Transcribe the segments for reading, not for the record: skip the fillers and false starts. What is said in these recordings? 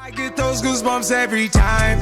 I get those goosebumps every time.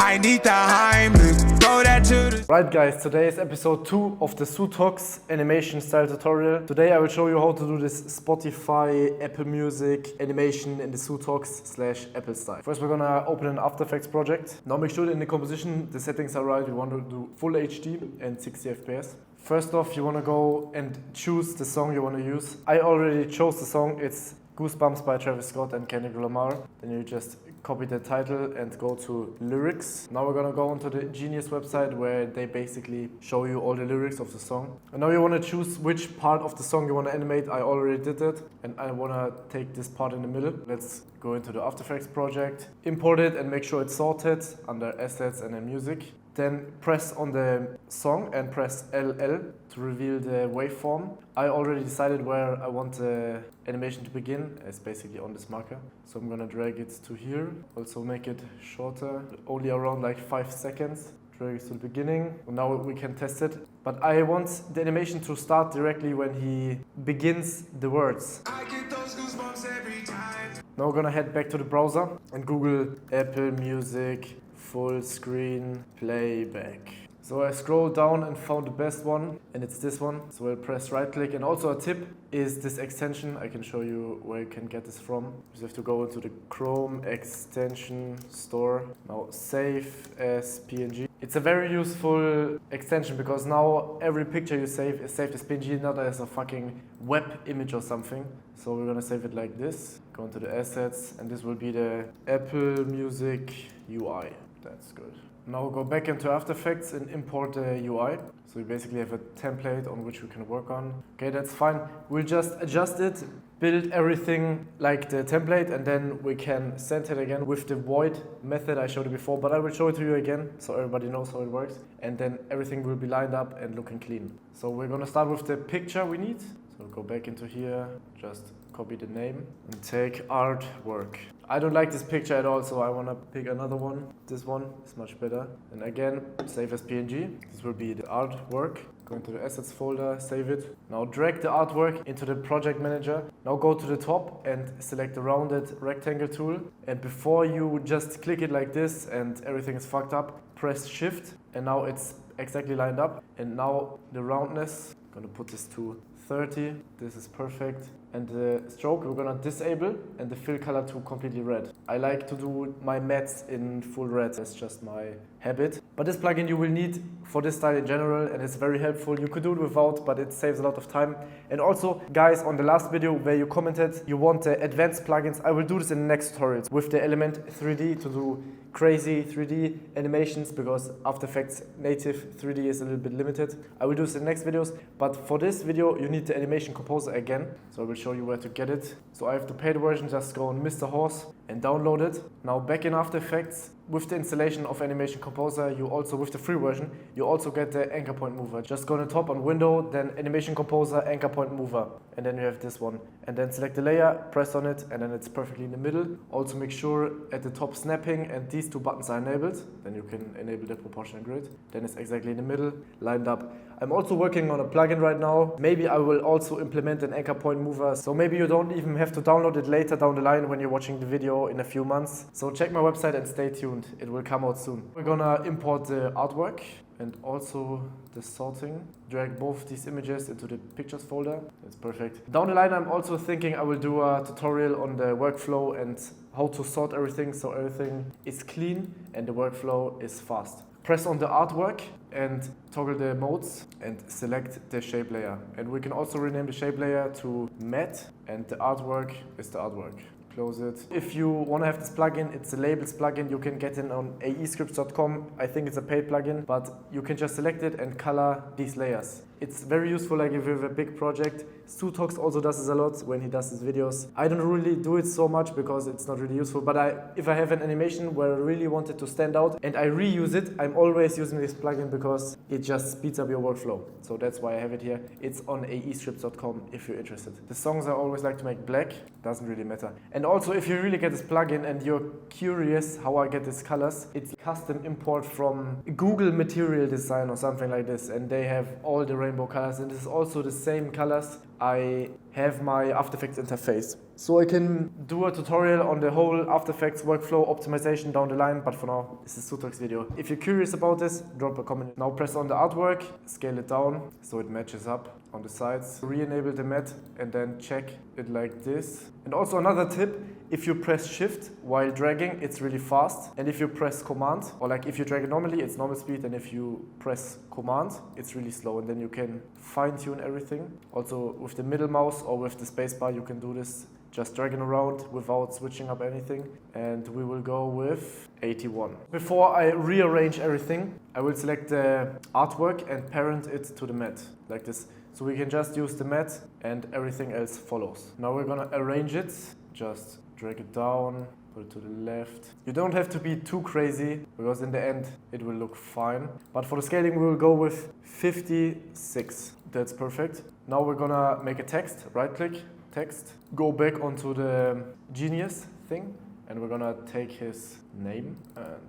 I need the Heimlich. Throw that to the... Right guys, today is episode 2 of the Sutox'S animation style tutorial. Today I will show you how to do this Spotify, Apple Music animation in the Sutox's/Apple style. First we're gonna open an After Effects project. Now make sure that in the composition the settings are right. We want to do full HD and 60 FPS. First off, you want to go and choose the song you want to use. I already chose the song. It's Goosebumps by Travis Scott and Kendrick Lamar. Then you just copy the title and go to lyrics. Now we're gonna go onto the Genius website where they basically show you all the lyrics of the song. And now you want to choose which part of the song you want to animate. I already did it and I want to take this part in the middle. Let's go into the After Effects project, import it and make sure it's sorted under assets and then music. Then press on the song and press LL to reveal the waveform. I already decided where I want the animation to begin. It's basically on this marker. So I'm gonna drag it to here. Also make it shorter, only around like 5 seconds. Drag it to the beginning. Now we can test it. But I want the animation to start directly when he begins the words. I get those goosebumps every time. Now we're gonna head back to the browser and Google Apple Music full screen playback. So I scrolled down and found the best one, and it's this one. So I'll press right click, and also a tip is this extension. I can show you where you can get this from. You just have to go into the Chrome extension store. Now save as PNG. It's a very useful extension because now every picture you save is saved as PNG, not as a fucking web image or something. So we're gonna save it like this. Go into the assets, and this will be the Apple Music UI. That's good. Now go back into After Effects and import the UI. So we basically have a template on which we can work on. Okay, that's fine. We'll just adjust it, build everything like the template, and then we can send it again with the void method I showed you before, but I will show it to you again so everybody knows how it works. And then everything will be lined up and looking clean. So we're gonna start with the picture we need. So go back into here, just copy the name and take artwork. I don't like this picture at all, so I want to pick another one. This one is much better. And again, save as PNG. This will be the artwork. Go into the assets folder, save it. Now drag the artwork into the project manager. Now go to the top and select the rounded rectangle tool. And before you just click it like this and everything is fucked up, press shift and now it's exactly lined up. And now the roundness, I'm gonna put this to 30. This is perfect. And the stroke we're gonna disable and the fill color to completely red. I like to do my mattes in full red. That's just my habit. But this plugin you will need for this style in general, and it's very helpful. You could do it without, but it saves a lot of time. And also, guys, on the last video where you commented you want the advanced plugins, I will do this in the next tutorials with the Element 3D to do crazy 3D animations, because After Effects native 3D is a little bit limited. I will do this in the next videos, but for this video you need the animation composer again. So I will show you where to get it. So I have the paid version, just go on Mr. Horse and download it. Now back in After Effects, with the installation of Animation Composer, you also, with the free version, you also get the anchor point mover. Just go on the top on Window, then Animation Composer, anchor point mover. And then you have this one. And then select the layer, press on it, and then it's perfectly in the middle. Also make sure at the top snapping and these two buttons are enabled. Then you can enable the proportional grid. Then it's exactly in the middle, lined up. I'm also working on a plugin right now. Maybe I will also implement an anchor point mover. So maybe you don't even have to download it later down the line when you're watching the video in a few months. So check my website and stay tuned. It will come out soon. We're gonna import the artwork and also the sorting. Drag both these images into the pictures folder. That's perfect. Down the line, I'm also thinking I will do a tutorial on the workflow and how to sort everything so everything is clean and the workflow is fast. Press on the artwork and toggle the modes and select the shape layer. And we can also rename the shape layer to matte, and the artwork is the artwork. Close it. If you want to have this plugin, it's a labels plugin. You can get it on aescripts.com. I think it's a paid plugin, but you can just select it and color these layers. It's very useful, like if you have a big project. Sutox'S also does this a lot when he does his videos. I don't really do it so much because it's not really useful, but if I have an animation where I really want it to stand out and I reuse it, I'm always using this plugin because it just speeds up your workflow. So that's why I have it here. It's on aescripts.com if you're interested. The songs I always like to make black, doesn't really matter. And also if you really get this plugin and you're curious how I get these colors, it's custom import from Google Material Design or something like this, and they have all the rainbow colors, and this is also the same colors I have my After Effects interface. So I can do a tutorial on the whole After Effects workflow optimization down the line, but for now, this is Sutox's video. If you're curious about this, drop a comment. Now press on the artwork, scale it down so it matches up on the sides. Re-enable the matte and then check it like this. And also another tip, if you press shift while dragging, it's really fast. And if you press command, or like if you drag it normally, it's normal speed. And if you press command, it's really slow. And then you can fine tune everything. Also with the middle mouse or with the spacebar, you can do this just dragging around without switching up anything. And we will go with 81. Before I rearrange everything, I will select the artwork and parent it to the matte like this. So we can just use the matte and everything else follows. Now we're gonna arrange it. Just drag it down, put it to the left. You don't have to be too crazy because in the end it will look fine. But for the scaling we will go with 56. That's perfect. Now we're gonna make a text, right click, text. Go back onto the Genius thing and we're gonna take his name and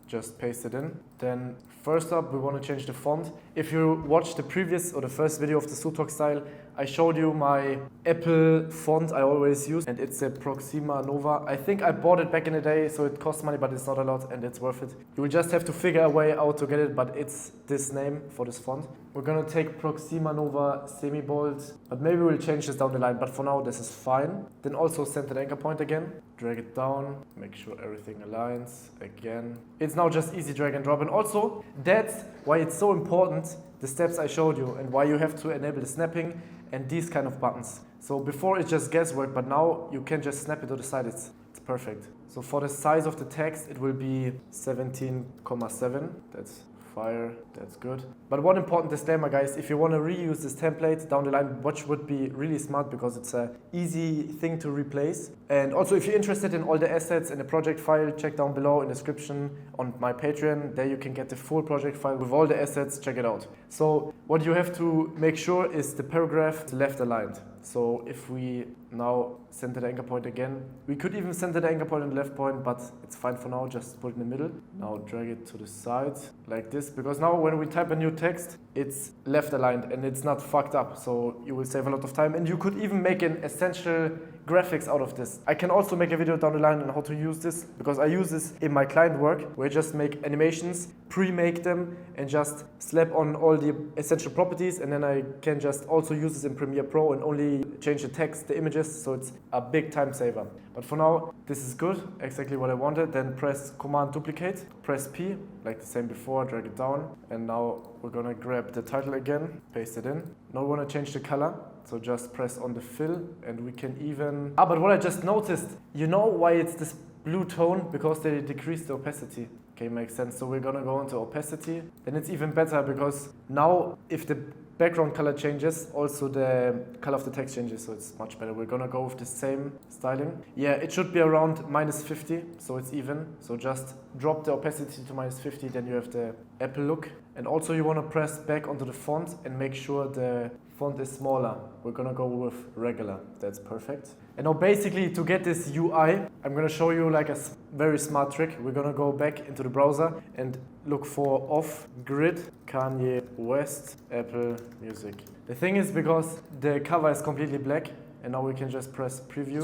just paste it in. Then first up we want to change the font. If you watched the previous or the first video of the Sutox style, I showed you my Apple font I always use and it's a Proxima Nova. I think I bought it back in the day, so it costs money but it's not a lot and it's worth it. You will just have to figure a way out to get it, but it's this name for this font. We're gonna take Proxima Nova semi-bold, but maybe we'll change this down the line, but for now this is fine. Then also center the anchor point again, drag it down, make sure everything aligns again. It's now just easy drag and drop, and also that's why it's so important, the steps I showed you, and why you have to enable the snapping and these kind of buttons. So before it's just guesswork, but now you can just snap it to the side, it's perfect. So for the size of the text, it will be 17,7, that's fire, that's good. But one important disclaimer guys, if you want to reuse this template down the line, which would be really smart because it's an easy thing to replace. And also if you're interested in all the assets in the project file, check down below in the description on my Patreon. There you can get the full project file with all the assets, check it out. So what you have to make sure is the paragraph left aligned. So if we now center the anchor point again, we could even center the anchor point and the left point, but it's fine for now, just put it in the middle. Now drag it to the side like this, because now when we type a new text, it's left aligned and it's not fucked up. So you will save a lot of time, and you could even make an essential graphics out of this. I can also make a video down the line on how to use this, because I use this in my client work where I just make animations, pre-make them and just slap on all the essential properties, and then I can just also use this in Premiere Pro and only change the text, the images, so it's a big time saver. But for now, this is good, exactly what I wanted. Then press Command Duplicate, press P, like the same before, drag it down, and now we're gonna grab the title again, paste it in. Now we wanna change the color. So just press on the fill and we can even... but what I just noticed, you know why it's this blue tone? Because they decreased the opacity. Okay, makes sense. So we're gonna go into opacity. Then it's even better because now if the background color changes, also the color of the text changes, so it's much better. We're gonna go with the same styling. Yeah, it should be around -50, so it's even. So just drop the opacity to -50, then you have the Apple look. And also you wanna press back onto the font and make sure the font is smaller. We're gonna go with regular, that's perfect. And now basically to get this UI, I'm gonna show you like a very smart trick. We're gonna go back into the browser and look for off-grid Kanye West Apple Music. The thing is, because the cover is completely black, and now we can just press preview,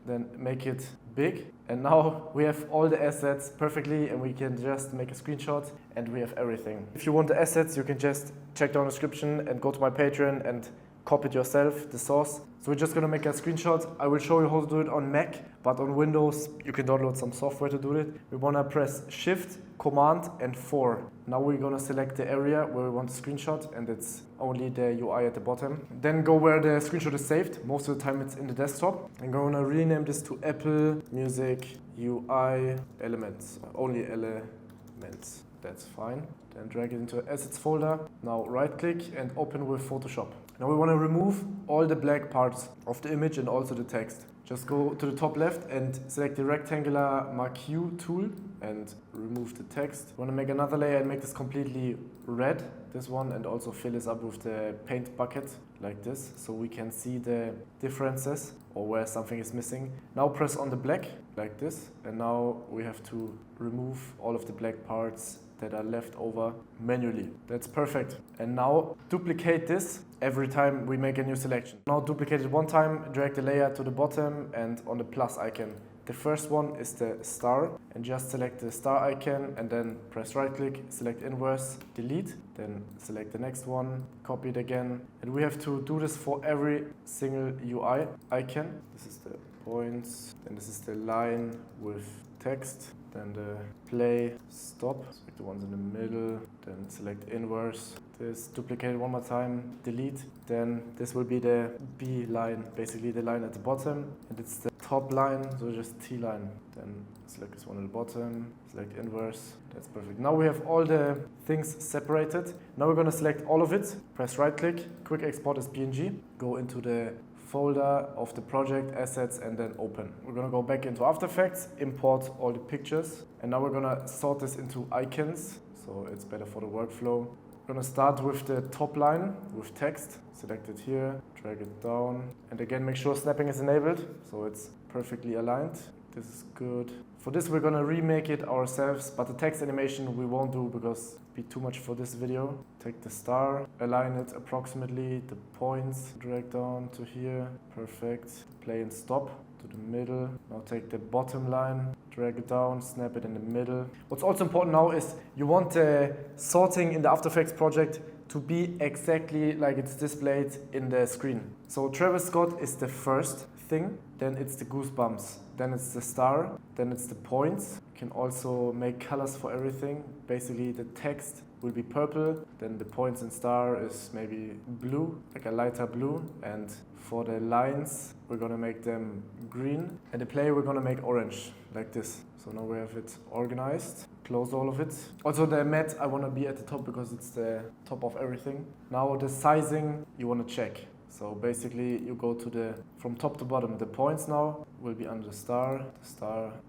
then make it big. And now we have all the assets perfectly, and we can just make a screenshot and we have everything. If you want the assets, you can just check down the description and go to my Patreon and copy it yourself, the source. So we're just gonna make a screenshot. I will show you how to do it on Mac, but on Windows, you can download some software to do it. We wanna press Shift, Command, and 4. Now we're gonna select the area where we want to screenshot, and it's only the UI at the bottom. Then go where the screenshot is saved. Most of the time it's in the desktop. I'm gonna rename this to Apple Music UI Elements. Only Elements. That's fine. Then drag it into an Assets folder. Now right click and open with Photoshop. Now we want to remove all the black parts of the image and also the text. Just go to the top left and select the rectangular marquee tool and remove the text. We want to make another layer and make this completely red, this one, and also fill this up with the paint bucket like this, so we can see the differences or where something is missing. Now press on the black like this. And now we have to remove all of the black parts that are left over manually. That's perfect. And now duplicate this every time we make a new selection. Now duplicate it one time, drag the layer to the bottom and on the plus icon. The first one is the star, and just select the star icon and then press right click, select inverse, delete, then select the next one, copy it again. And we have to do this for every single UI icon. This is the points, then this is the line with text, then the play, stop, select the ones in the middle, then select inverse, this, duplicate it one more time, delete, then this will be the B line, basically the line at the bottom, and it's the top line, so just T line, then select this one at the bottom, select inverse, that's perfect. Now we have all the things separated. Now we're gonna select all of it, press right click, quick export as PNG, go into the folder of the project, assets, and then open. We're gonna go back into After Effects, import all the pictures, and now we're gonna sort this into icons, so it's better for the workflow. We're gonna start with the top line with text, select it here, drag it down, and again make sure snapping is enabled, so it's perfectly aligned. This is good. For this we're gonna remake it ourselves, but the text animation we won't do because it'd be too much for this video. Take the star, align it approximately, the points, drag down to here, perfect. Play and stop to the middle. Now take the bottom line, drag it down, snap it in the middle. What's also important now is you want the sorting in the After Effects project to be exactly like it's displayed in the screen. So Travis Scott is the first thing, then it's the goosebumps, then it's the star, then it's the points. You can also make colors for everything. Basically the text will be purple, then the points and star is maybe blue, like a lighter blue, and for the lines we're gonna make them green, and the play we're gonna make orange, like this. So now we have it organized, close all of it. Also the matte I wanna be at the top because it's the top of everything. Now the sizing you wanna check. So basically you go to the, from top to bottom, the points now will be under the star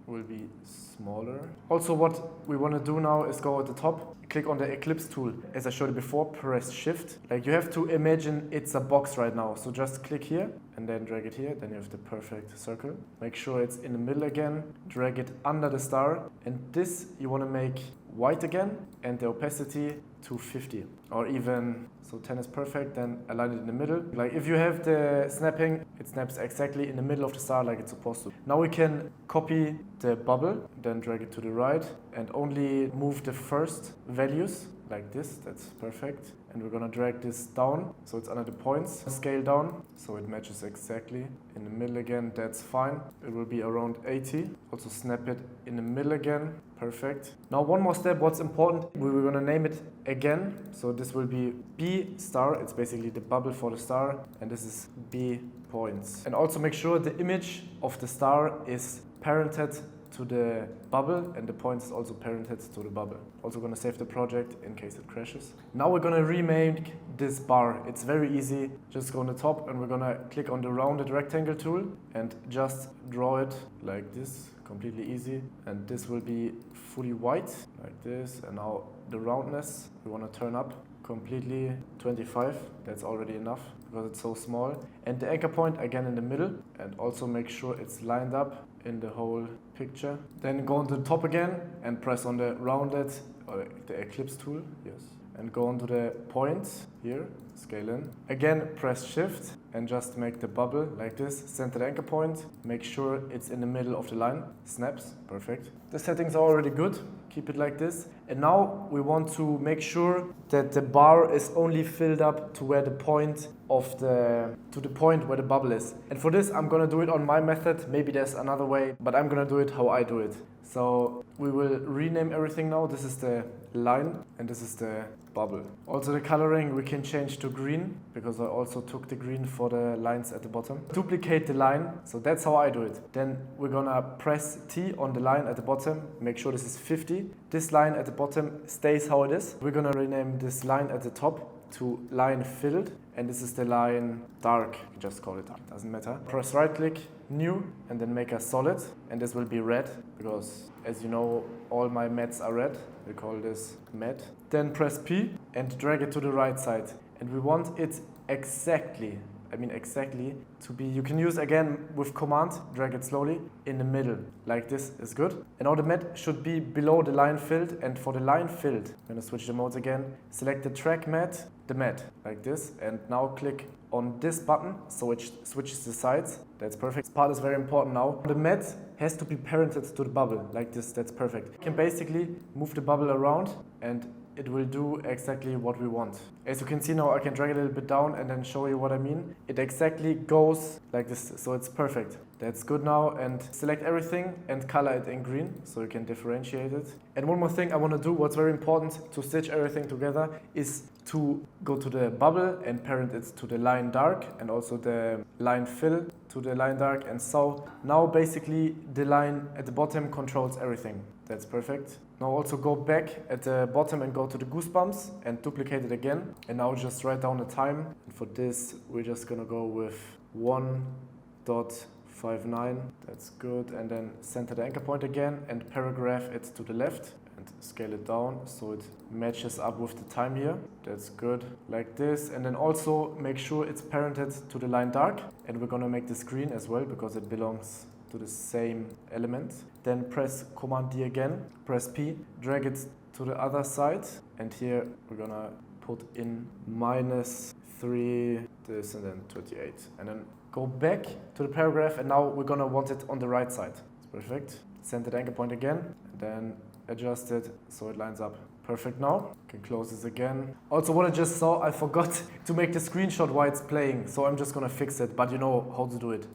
will be smaller. Also what we want to do now is go at the top, click on the ellipse tool. As I showed you before, press shift. Like you have to imagine it's a box right now. So just click here and then drag it here, then you have the perfect circle. Make sure it's in the middle again, drag it under the star, and this you want to make white again and the opacity to 50 or even, so 10 is perfect, then align it in the middle. Like if you have the snapping, it snaps exactly in the middle of the star like it's supposed to. Now we can copy the bubble, then drag it to the right and only move the first values like this, that's perfect. And we're gonna drag this down, so it's under the points. Scale down, so it matches exactly. In the middle again, that's fine. It will be around 80. Also snap it in the middle again, perfect. Now one more step, what's important, we were gonna name it again. So this will be B star, it's basically the bubble for the star, and this is B points. And also make sure the image of the star is parented to the bubble, and the point is also parented to the bubble. Also gonna save the project in case it crashes. Now we're gonna remake this bar. It's very easy. Just go on the top and we're gonna click on the rounded rectangle tool and just draw it like this, completely easy. And this will be fully white, like this. And now the roundness, we wanna turn up completely 25. That's already enough because it's so small. And the anchor point again in the middle, and also make sure it's lined up in the whole picture. Then go on to the top again and press on the rounded, or the ellipse tool, yes. And go on to the points here, scale in. Again, press shift and just make the bubble like this. Center the anchor point, make sure it's in the middle of the line. Snaps, perfect. The settings are already good. Keep it like this. And now we want to make sure that the bar is only filled up to where the point of the point where the bubble is. And for this, I'm gonna do it on my method. Maybe there's another way, but I'm gonna do it how I do it. So we will rename everything now. This is the line and this is the bubble. Also the coloring we can change to green because I also took the green for the lines at the bottom. Duplicate the line, so that's how I do it. Then we're gonna press T on the line at the bottom, make sure this is 50. This line at the bottom stays how it is. We're gonna rename this line at the top to line filled, and this is the line dark. Just call it dark, doesn't matter. Press right click, new, and then make a solid, and this will be red because as you know all my mattes are red. We call this matte. Then press P and drag it to the right side, and we want it exactly I mean exactly, to be, you can use again with command, drag it slowly, in the middle, like this is good. And now the matte should be below the line filled, and for the line filled, I'm gonna switch the modes again, select the track matte, the matte, like this, and now click on this button, so it switches the sides. That's perfect. This part is very important now. The matte has to be parented to the bubble, like this, that's perfect. You can basically move the bubble around and it will do exactly what we want. As you can see now, I can drag it a little bit down and then show you what I mean. It exactly goes like this, so it's perfect. That's good now, and select everything and color it in green so you can differentiate it. And one more thing I want to do, what's very important to stitch everything together, is to go to the bubble and parent it to the line dark, and also the line fill to the line dark, and so now basically the line at the bottom controls everything. That's perfect. Now also go back at the bottom and go to the goosebumps and duplicate it again, and now just write down the time. And for this we're just gonna go with 1.59, that's good, and then center the anchor point again and paragraph it to the left and scale it down so it matches up with the time here. That's good, like this. And then also make sure it's parented to the line dark, and we're gonna make this green as well because it belongs to the same element. Then press Command D again, press P, drag it to the other side, and here we're gonna put in -3, this, and then 28. And then go back to the paragraph, and now we're gonna want it on the right side. It's perfect. Center the anchor point again, and then adjust it so it lines up. Perfect now. You can close this again. Also, what I just saw, I forgot to make the screenshot while it's playing, so I'm just gonna fix it, but you know how to do it.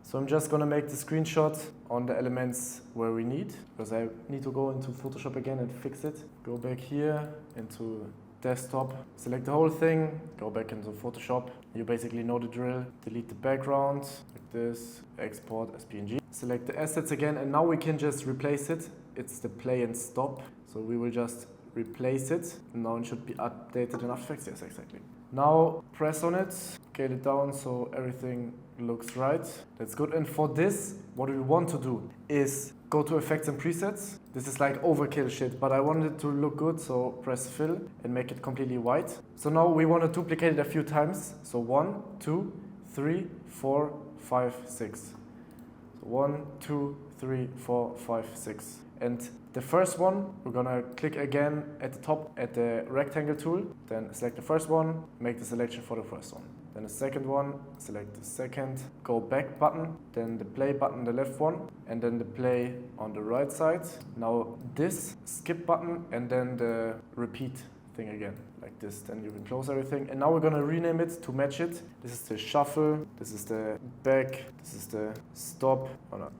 So I'm just gonna make the screenshot on the elements where we need, because I need to go into Photoshop again and fix it. Go back here into desktop, select the whole thing, go back into Photoshop. You basically know the drill. Delete the background, like this, export as PNG. Select the assets again, and now we can just replace it. It's the play and stop. So we will just replace it. Now it should be updated in After Effects, yes, exactly. Now press on it, scale it down so everything looks right. That's good. And for this, what we want to do is go to Effects and Presets. This is like overkill shit, but I want it to look good, so press Fill and make it completely white. So now we want to duplicate it a few times. So 1, 2, 3, 4, 5, 6. So 1, 2, 3, 4, 5, 6. And the first one, we're gonna click again at the top at the rectangle tool, then select the first one, make the selection for the first one. Then the second one, select the second, go back button, then the play button, the left one, and then the play on the right side. Now this skip button, and then the repeat thing again, like this. Then you can close everything. And now we're gonna rename it to match it. This is the shuffle, this is the back, this is the stop,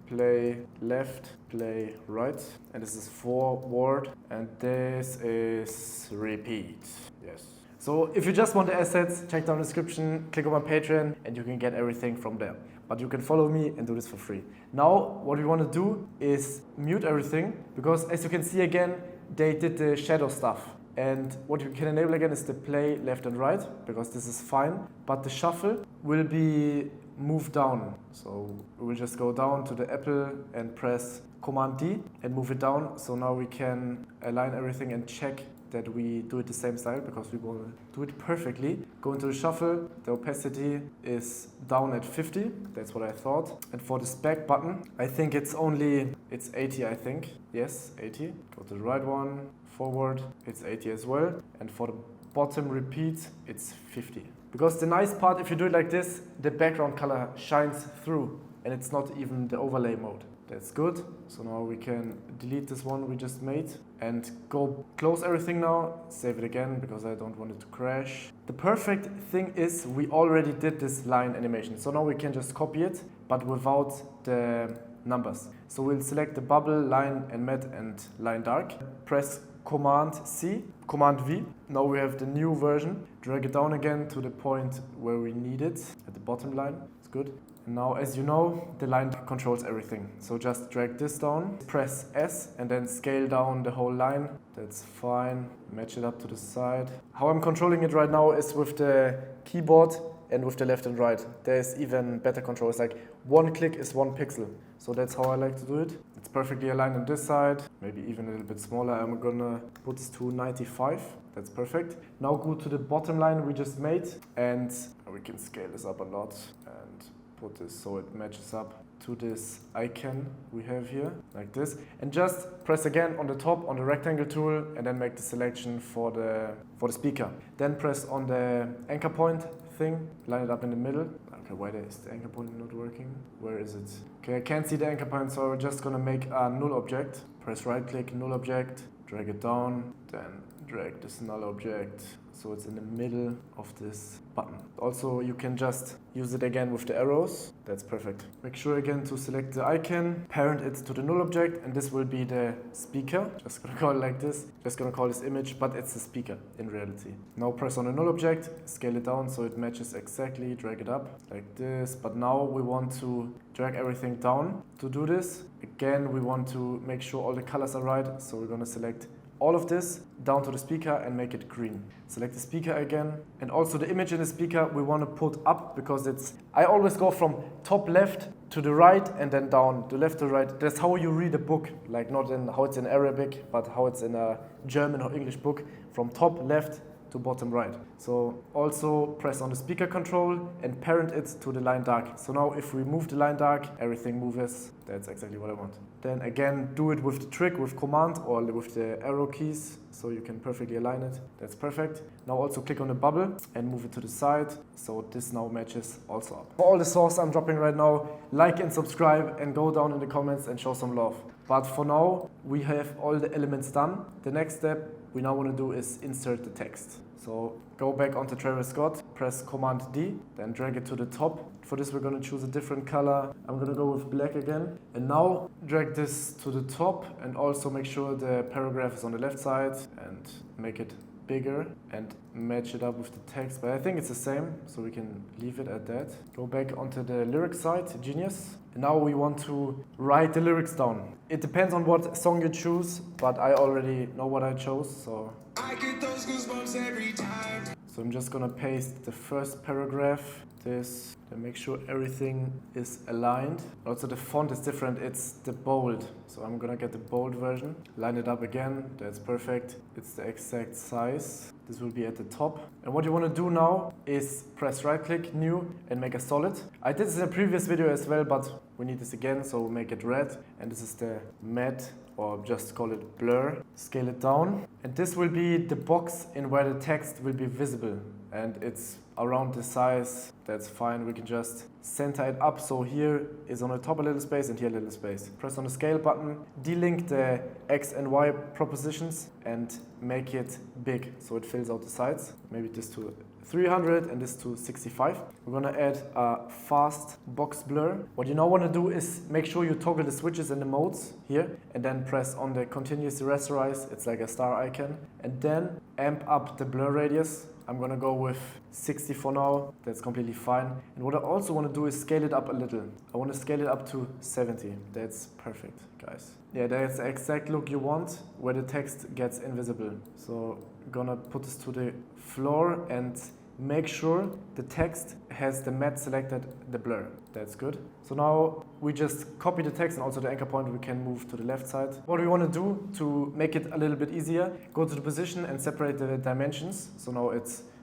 play left, play right, and this is forward, and this is repeat. Yes. So if you just want the assets, check down the description, click on my Patreon, and you can get everything from there. But you can follow me and do this for free. Now, what we want to do is mute everything, because as you can see again, they did the shadow stuff. And what you can enable again is the play left and right, because this is fine. But the shuffle will be moved down. So we will just go down to the apple and press Command D and move it down. So now we can align everything and check that we do it the same style, because we want to do it perfectly. Go into the shuffle, the opacity is down at 50, that's what I thought. And for this back button, I think it's 80, I think. Yes, 80. Go to the right one, forward, it's 80 as well. And for the bottom repeat, it's 50. Because the nice part, if you do it like this, the background color shines through, and it's not even the overlay mode. That's good. So now we can delete this one we just made and go close everything now, save it again because I don't want it to crash. The perfect thing is we already did this line animation. So now we can just copy it, but without the numbers. So we'll select the bubble, line and matte and line dark. Press Command C, Command V. Now we have the new version. Drag it down again to the point where we need it, at the bottom line. It's good. Now, as you know, the line controls everything. So just drag this down, press S, and then scale down the whole line. That's fine. Match it up to the side. How I'm controlling it right now is with the keyboard and with the left and right. There's even better control. It's like one click is 1 pixel. So that's how I like to do it. It's perfectly aligned on this side, maybe even a little bit smaller. I'm gonna put this to 95. That's perfect. Now go to the bottom line we just made, and we can scale this up a lot and put this so it matches up to this icon we have here, like this. And just press again on the top on the rectangle tool and then make the selection for the speaker. Then press on the anchor point thing, line it up in the middle. Okay, why is the anchor point not working? Where is it? Okay, I can't see the anchor point, so we're just gonna make a null object. Press right click, null object, drag it down, then drag this null object so it's in the middle of this button. Also, you can just use it again with the arrows. That's perfect. Make sure again to select the icon, parent it to the null object, and this will be the speaker. Just gonna call it like this. Just gonna call this image, but it's the speaker in reality. Now press on the null object, scale it down so it matches exactly, drag it up like this. But now we want to drag everything down. To do this, again, we want to make sure all the colors are right. So we're gonna select all of this down to the speaker and make it green. Select the speaker again, and also the image in the speaker we want to put up because I always go from top left to the right and then down to left to right. That's how you read a book, like not in how it's in Arabic, but how it's in a German or English book, from top left to bottom right. So also press on the speaker control and parent it to the line dark. So now if we move the line dark, everything moves. That's exactly what I want. Then again, do it with the trick, with command or with the arrow keys, so you can perfectly align it. That's perfect. Now also click on the bubble and move it to the side, so this now matches also up. For all the sauce I'm dropping right now, like and subscribe and go down in the comments and show some love. But for now, we have all the elements done. The next step we now want to do is insert the text. So go back onto Travis Scott, press Command D, then drag it to the top. For this we're going to choose a different color. I'm going to go with black again. And now drag this to the top and also make sure the paragraph is on the left side and make it bigger and match it up with the text. But I think it's the same, so we can leave it at that. Go back onto the lyrics side, Genius. And now we want to write the lyrics down. It depends on what song you choose, but I already know what I chose, so I get those goosebumps every time. So I'm just gonna paste the first paragraph, this, and make sure everything is aligned. Also the font is different, it's the bold. So I'm gonna get the bold version, line it up again, that's perfect. It's the exact size. This will be at the top. And what you wanna do now is press right click, new, and make a solid. I did this in a previous video as well, but we need this again, so we'll make it red. And this is the matte, or just call it blur. Scale it down. And this will be the box in where the text will be visible. And it's around the size, that's fine. We can just center it up. So here is on the top a little space and here a little space. Press on the scale button, delink the X and Y propositions and make it big so it fills out the sides. Maybe this to 300 and this to 65. We're gonna add a fast box blur. What you now wanna do is make sure you toggle the switches and the modes here and then press on the continuous rasterize, it's like a star icon, and then amp up the blur radius. I'm gonna go with 60 for now, that's completely fine. And what I also wanna do is scale it up a little. I wanna scale it up to 70, that's perfect, guys. Yeah, that's the exact look you want, where the text gets invisible. So I'm gonna put this to the floor and make sure the text has the matte selected, the blur. That's good. So now we just copy the text and also the anchor point we can move to the left side. What we want to do to make it a little bit easier, go to the position and separate the dimensions. So now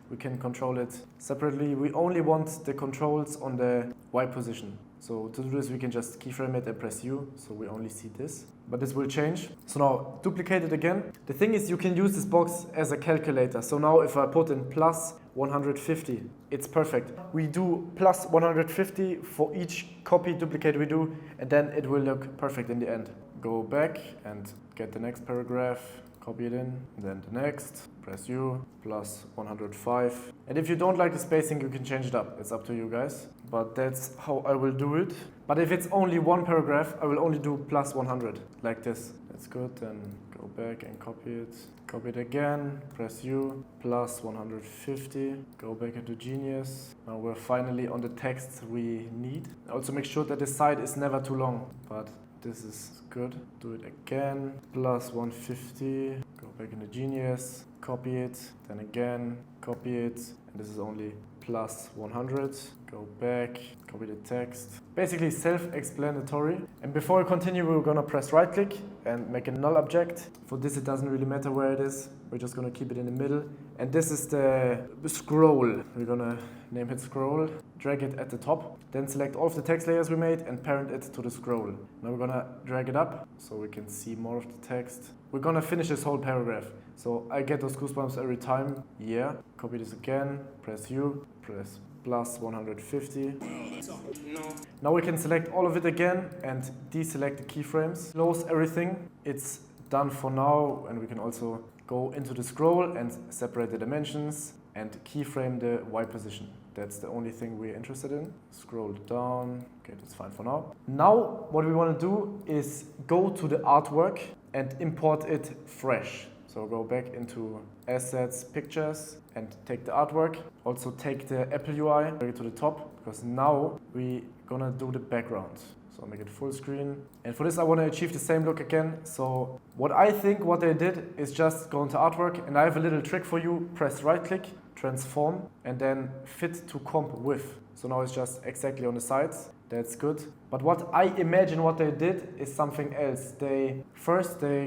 we can control it separately. We only want the controls on the Y position. So to do this we can just keyframe it and press U, so we only see this. But this will change. So now duplicate it again. The thing is you can use this box as a calculator. So now if I put in plus 150, it's perfect. We do plus 150 for each copy duplicate we do, and then it will look perfect in the end. Go back and get the next paragraph, copy it in, then the next, press U, plus 105. And if you don't like the spacing, you can change it up. It's up to you guys. But that's how I will do it. But if it's only one paragraph, I will only do plus 100, like this. That's good, then go back and copy it. Copy it again, press U, plus 150, go back into Genius. Now we're finally on the text we need. Also make sure that the side is never too long, but this is good. Do it again, plus 150, go back into Genius, copy it, then again, copy it, and this is only plus 100, go back, copy the text. Basically self-explanatory. And before we continue, we're gonna press right click and make a null object. For this, it doesn't really matter where it is. We're just gonna keep it in the middle. And this is the scroll. We're gonna name it scroll, drag it at the top, then select all of the text layers we made and parent it to the scroll. Now we're gonna drag it up so we can see more of the text. We're gonna finish this whole paragraph. So I get those goosebumps every time. Yeah, copy this again, press U, press plus 150. Now we can select all of it again and deselect the keyframes. Close everything. It's done for now, and we can also go into the scroll and separate the dimensions and keyframe the Y position. That's the only thing we're interested in. Scroll down. Okay, that's fine for now. Now what we want to do is go to the artwork and import it fresh. So go back into Assets, Pictures, and take the artwork. Also take the Apple UI, bring it to the top, because now we're gonna do the background. So make it full screen. And for this, I want to achieve the same look again. So what they did is just go into artwork, and I have a little trick for you. Press right click, transform, and then fit to comp with. So now it's just exactly on the sides. That's good. But what I imagine what they did is something else. They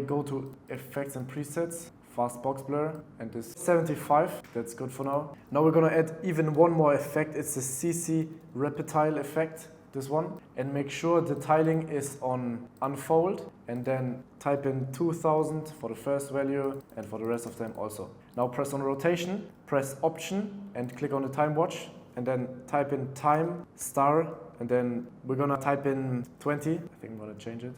go to effects and presets, fast box blur, and this 75, that's good for now. Now we're gonna add even one more effect. It's the CC Reptile effect, this one. And make sure the tiling is on unfold, and then type in 2000 for the first value and for the rest of them also. Now press on rotation, press option and click on the time watch, and then type in time star, and then we're gonna type in 20. I think I'm gonna change it.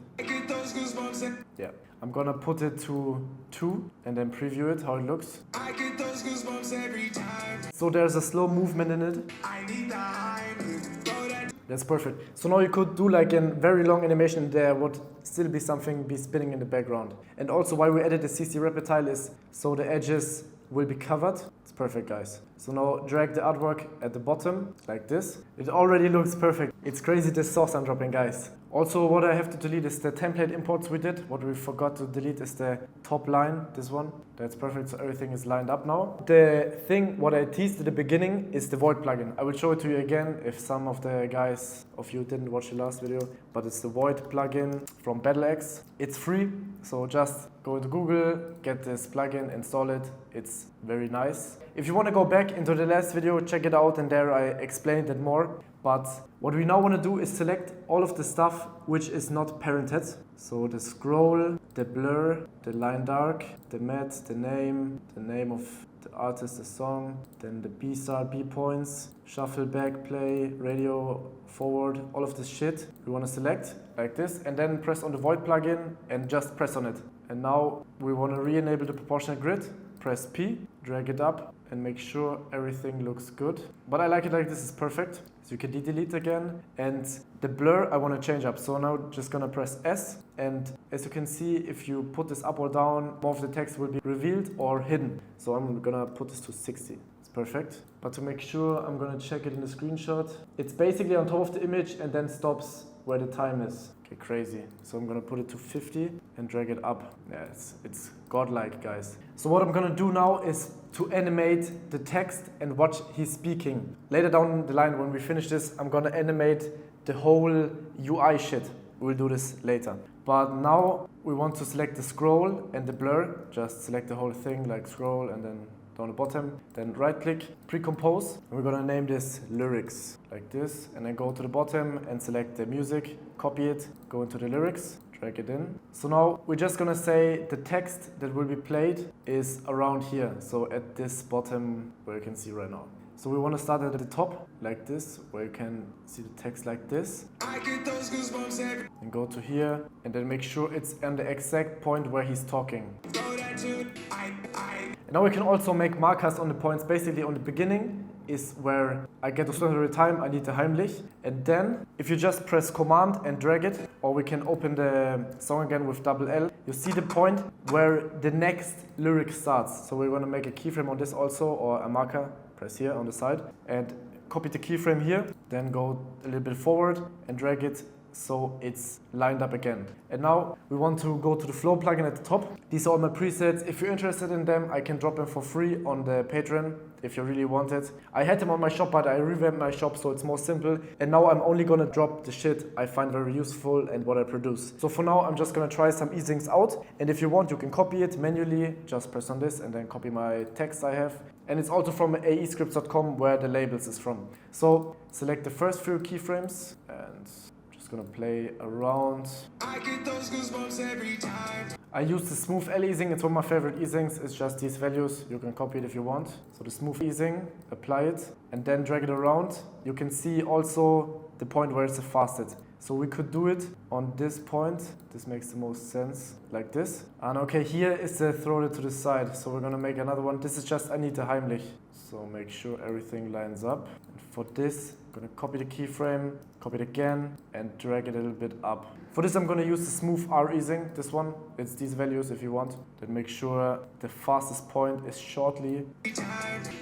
Yeah, I'm gonna put it to 2 and then preview it, how it looks. I get those goosebumps every time. So there's a slow movement in it. I need the hype. That's perfect. So now you could do like a very long animation. There would still be something spinning in the background. And also why we added the CC Reptile is so the edges will be covered. It's perfect, guys. So now drag the artwork at the bottom like this. It already looks perfect. It's crazy the sauce I'm dropping, guys. Also what I have to delete is the template imports we did. What we forgot to delete is the top line, this one. That's perfect, so everything is lined up now. The thing what I teased at the beginning is the void plugin. I will show it to you again if some of the guys of you didn't watch the last video, but it's the void plugin from BattleX. It's free, so just go into Google, get this plugin, install it. It's very nice. If you want to go back into the last video, check it out, and there I explained it more. But what we now want to do is select all of the stuff which is not parented. So the scroll, the blur, the line dark, the matte, the name of the artist, the song, then the B star, B points, shuffle back, play, radio, forward, all of this shit we want to select like this, and then press on the void plugin and just press on it. And now we want to re-enable the proportional grid. Press P, drag it up, and make sure everything looks good. But I like it like this, is perfect. So you can delete again. And the blur I want to change up. So now just gonna press S. And as you can see, if you put this up or down, more of the text will be revealed or hidden. So I'm gonna put this to 60. It's perfect. But to make sure, I'm gonna check it in the screenshot. It's basically on top of the image and then stops where the time is. Okay, crazy. So I'm gonna put it to 50 and drag it up. Yeah, it's godlike, guys. So what I'm gonna do now is to animate the text and what he's speaking. Later down the line, when we finish this, I'm gonna animate the whole UI shit. We'll do this later. But now we want to select the scroll and the blur. Just select the whole thing, like scroll and then down the bottom, then right click, pre-compose, and we're gonna name this lyrics, like this, and then go to the bottom and select the music, copy it, go into the lyrics, drag it in. So now we're just gonna say the text that will be played is around here, so at this bottom where you can see right now. So we want to start at the top, like this, where you can see the text like this. I get those goosebumps every. And go to here, and then make sure it's on the exact point where he's talking. And now we can also make markers on the points. Basically on the beginning is where I get to start every time, I need the Heimlich. And then if you just press Command and drag it, or we can open the song again with double L, you see the point where the next lyric starts. So we're going to make a keyframe on this also, or a marker. Press here on the side and copy the keyframe here, then go a little bit forward and drag it so it's lined up again. And now we want to go to the flow plugin at the top. These are all my presets. If you're interested in them, I can drop them for free on the Patreon if you really want it. I had them on my shop, but I revamped my shop so it's more simple. And now I'm only gonna drop the shit I find very useful and what I produce. So for now, I'm just gonna try some easings out. And if you want, you can copy it manually. Just press on this and then copy my text I have. And it's also from aescripts.com where the labels is from. So select the first few keyframes and just gonna play around. I get those goosebumps every time. I use the smooth L easing. It's one of my favorite easings. It's just these values. You can copy it if you want. So the smooth easing, apply it, and then drag it around. You can see also the point where it's the fastest. So we could do it on this point. This makes the most sense, like this. And okay, here is the throw it to the side. So we're gonna make another one. This is just, I need the Heimlich. So make sure everything lines up. And for this, I'm gonna copy the keyframe, copy it again, and drag it a little bit up. For this, I'm gonna use the smooth R easing, this one. It's these values if you want. Then make sure the fastest point is shortly.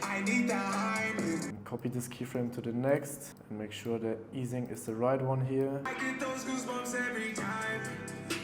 I need the Heimlich. And copy this keyframe to the next, and make sure the easing is the right one here. I get those goosebumps every time.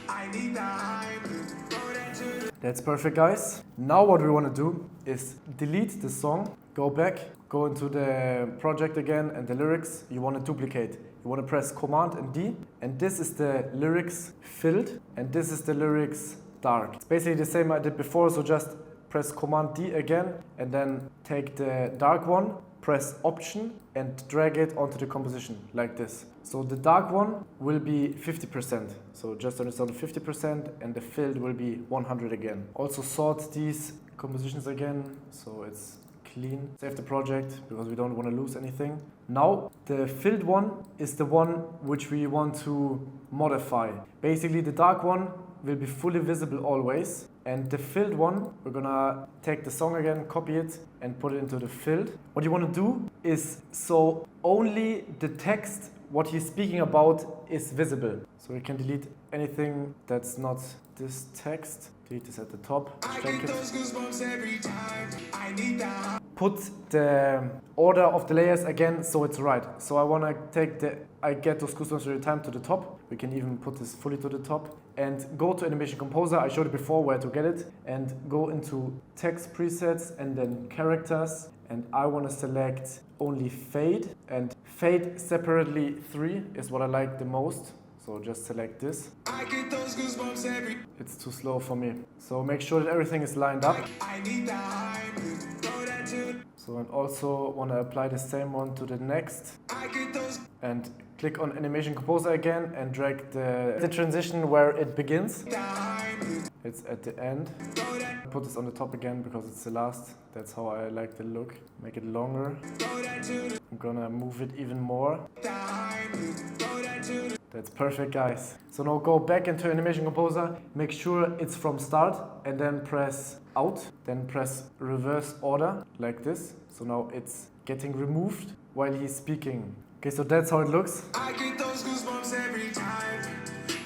I need the Heimlich. Throw that to the That's perfect, guys. Now what we want to do is delete the song, go back, go into the project again and the lyrics you want to duplicate. You want to press Command and D, and this is the lyrics filled, and this is the lyrics dark. It's basically the same I did before, so just press Command D again, and then take the dark one, press Option, and drag it onto the composition, like this. So the dark one will be 50%, so just turn it down to 50%, and the filled will be 100 again. Also sort these compositions again, so it's clean. Save the project, because we don't want to lose anything. Now, the filled one is the one which we want to modify. Basically, the dark one will be fully visible always, and the filled one, we're gonna take the song again, copy it, and put it into the filled. What you want to do is, so only the text, what he's speaking about, is visible. So we can delete anything that's not this text. Delete this at the top. I Check get it. those goosebumps every time. I need the Put the order of the layers again so it's right. So I want to take the I get those goosebumps every time to the top. We can even put this fully to the top. And go to Animation Composer. I showed you before where to get it. And go into text presets and then characters. And I want to select only fade. And fade separately 3 is what I like the most. So just select this. I get those goosebumps every. It's too slow for me. So make sure that everything is lined up. I need the Heimlich. Throw that to. So and also want to apply the same one to the next. I get those. And click on Animation Composer again and drag the transition where it begins. The Heimlich. It's at the end. Throw that. Put this on the top again because it's the last. That's how I like the look. Make it longer. Throw that to. I'm gonna move it even more. The Heimlich. Throw that to. That's perfect, guys. So now go back into Animation Composer. Make sure it's from start and then press out. Then press reverse order like this. So now it's getting removed while he's speaking. Okay, so that's how it looks. I get those goosebumps every time.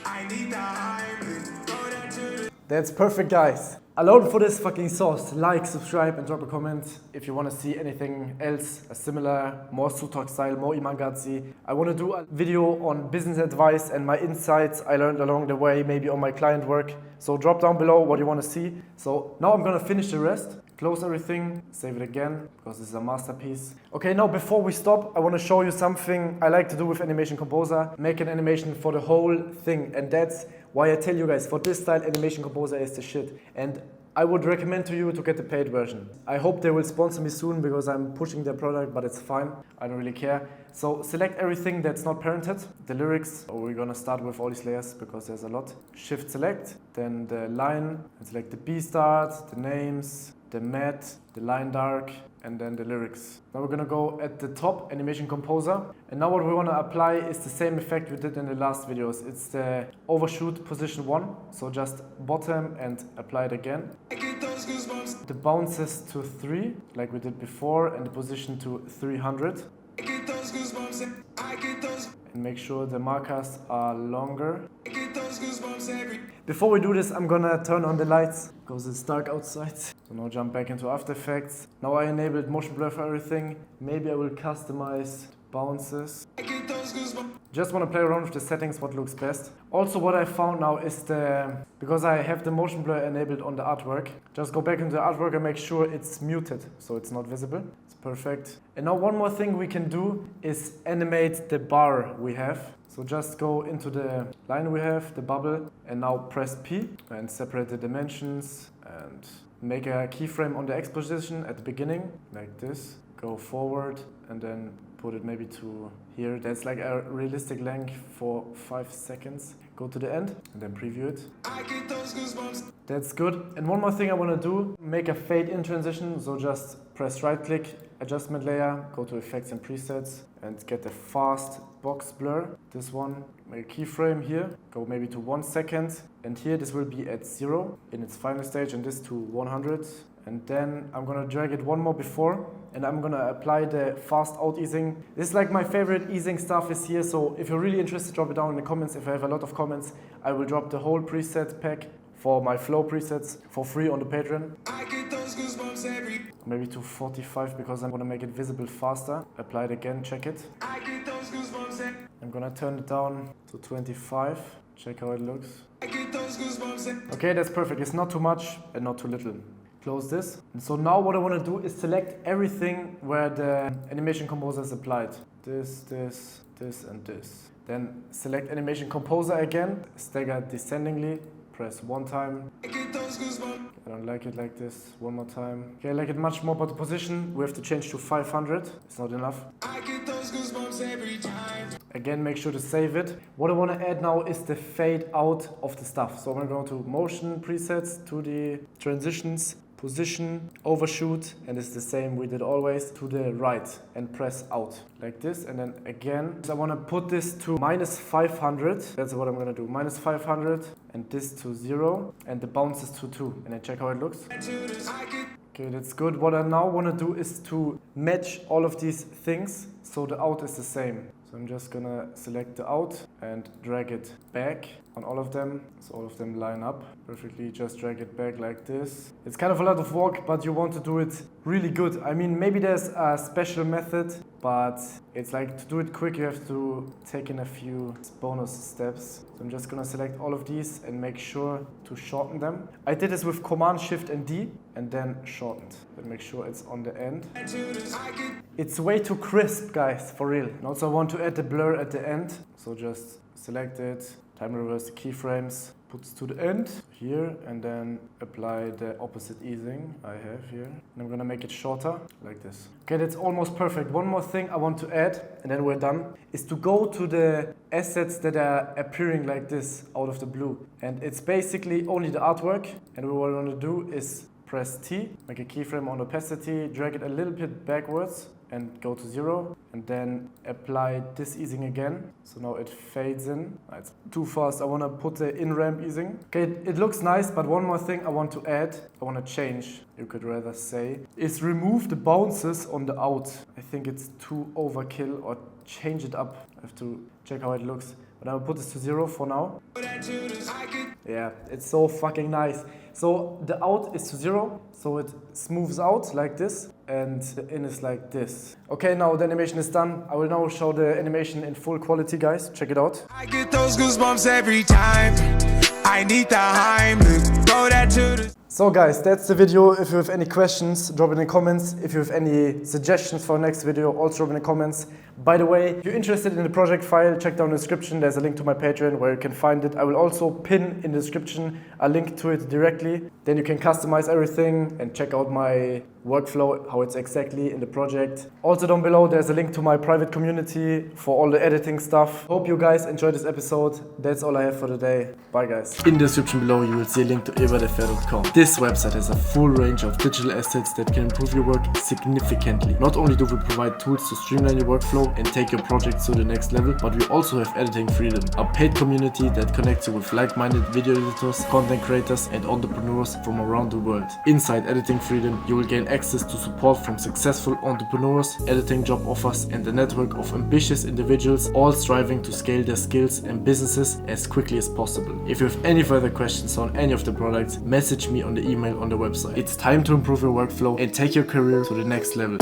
I need the Heimlich. Throw that to. That's perfect, guys. Alone for this fucking sauce. Like, subscribe, and drop a comment if you want to see anything else, a similar, more Sutox style, more Imangazi. I want to do a video on business advice and my insights I learned along the way, maybe on my client work. So drop down below what you want to see. So now I'm gonna finish the rest. Close everything, save it again, because this is a masterpiece. Okay, now before we stop, I want to show you something I like to do with Animation Composer. Make an animation for the whole thing. And that's why I tell you guys, for this style, Animation Composer is the shit. And I would recommend to you to get the paid version. I hope they will sponsor me soon because I'm pushing their product, but it's fine. I don't really care. So select everything that's not parented. The lyrics, or we're gonna start with all these layers because there's a lot. Shift select, then the line, and select the B start, the names, the matte, the line dark, and then the lyrics. Now we're gonna go at the top, Animation Composer. And now what we wanna apply is the same effect we did in the last videos. It's the overshoot position 1. So just bottom and apply it again. I get those goosebumps. The bounces to 3, like we did before, and the position to 300. I get those goosebumps. I get those. And make sure the markers are longer. I get those goosebumps every. Before we do this, I'm gonna turn on the lights because it's dark outside. So now jump back into After Effects. Now I enabled motion blur for everything. Maybe I will customize bounces. Just want to play around with the settings, what looks best. Also what I found now is because I have the motion blur enabled on the artwork, just go back into the artwork and make sure it's muted so it's not visible. It's perfect. And now one more thing we can do is animate the bar we have. So just go into the line we have, the bubble, and now press P and separate the dimensions and make a keyframe on the X position at the beginning, like this. Go forward and then put it maybe to here. That's like a realistic length for 5 seconds. Go to the end and then preview it. I get those goosebumps. That's good. And one more thing I want to do, make a fade in transition. So just press right click, adjustment layer, go to effects and presets and get a fast box blur. This one, make a keyframe here, go maybe to 1 second. And here this will be at 0 in its final stage and this to 100. And then I'm gonna drag it one more before and I'm gonna apply the fast out easing. This is like my favorite easing stuff is here. So if you're really interested, drop it down in the comments. If I have a lot of comments, I will drop the whole preset pack for my flow presets for free on the Patreon. I get those goosebumps every. Maybe to 45 because I want to make it visible faster. Apply it again, check it. I get those goosebumps every. I'm gonna turn it down to 25. Check how it looks. I get those goosebumps every. Okay, that's perfect. It's not too much and not too little. Close this. And so now what I want to do is select everything where the animation composer is applied. This, this, this, and this. Then select animation composer again, stagger descendingly. Press 1 time. I get those goosebumps. I don't like it like this. 1 more time. Okay, I like it much more, but the position we have to change to 500. It's not enough. I get those goosebumps every time. Again, make sure to save it. What I want to add now is the fade out of the stuff. So I'm going to go to motion presets, 2D transitions, position, overshoot, and it's the same we did always, to the right and press out like this. And then again, so I want to put this to -500. That's what I'm going to do, -500 and this to 0 and the bounce is to 2 and then check how it looks. Okay, that's good. What I now want to do is to match all of these things so the out is the same. So I'm just gonna select the out and drag it back on all of them, so all of them line up perfectly. Just drag it back like this. It's kind of a lot of work, but you want to do it really good. I mean, maybe there's a special method, but it's like to do it quick, you have to take in a few bonus steps. So I'm just gonna select all of these and make sure to shorten them. I did this with Command Shift and D and then shortened. But make sure it's on the end. It's way too crisp, guys, for real. And also I want to add the blur at the end. So just select it, time reverse the keyframes, puts to the end here, and then apply the opposite easing I have here. And I'm gonna make it shorter, like this. Okay, that's almost perfect. One more thing I want to add, and then we're done, is to go to the assets that are appearing like this out of the blue. And it's basically only the artwork, and what I want to do is press T, make a keyframe on opacity, drag it a little bit backwards, and go to 0 and then apply this easing again. So now it fades in. It's too fast. I want to put the in-ramp easing. Okay, it looks nice, but one more thing I want to add, I want to change, you could rather say, is remove the bounces on the out. I think it's too overkill, or change it up. I have to check how it looks. But I'll put this to 0 for now. Yeah, it's so fucking nice. So the out is to 0, so it smooths out like this, and the in is like this. Okay, now the animation is done. I will now show the animation in full quality, guys. Check it out. I get those goosebumps every time. I need the Heimlich. Throw that to the. So guys, that's the video. If you have any questions, drop it in the comments. If you have any suggestions for next video, also drop in the comments. By the way, if you're interested in the project file, check down the description. There's a link to my Patreon where you can find it. I will also pin in the description a link to it directly. Then you can customize everything and check out my workflow, how it's exactly in the project. Also down below, there's a link to my private community for all the editing stuff. Hope you guys enjoyed this episode. That's all I have for today. Bye guys. In the description below, you will see a link to eberdefer.com. This website has a full range of digital assets that can improve your work significantly. Not only do we provide tools to streamline your workflow and take your projects to the next level, but we also have editing freedom, a paid community that connects you with like-minded video editors, content creators, and entrepreneurs from around the world. Inside Editing Freedom, you will gain access to support from successful entrepreneurs, editing job offers, and a network of ambitious individuals, all striving to scale their skills and businesses as quickly as possible. If you have any further questions on any of the products, message me on the email on the website. It's time to improve your workflow and take your career to the next level.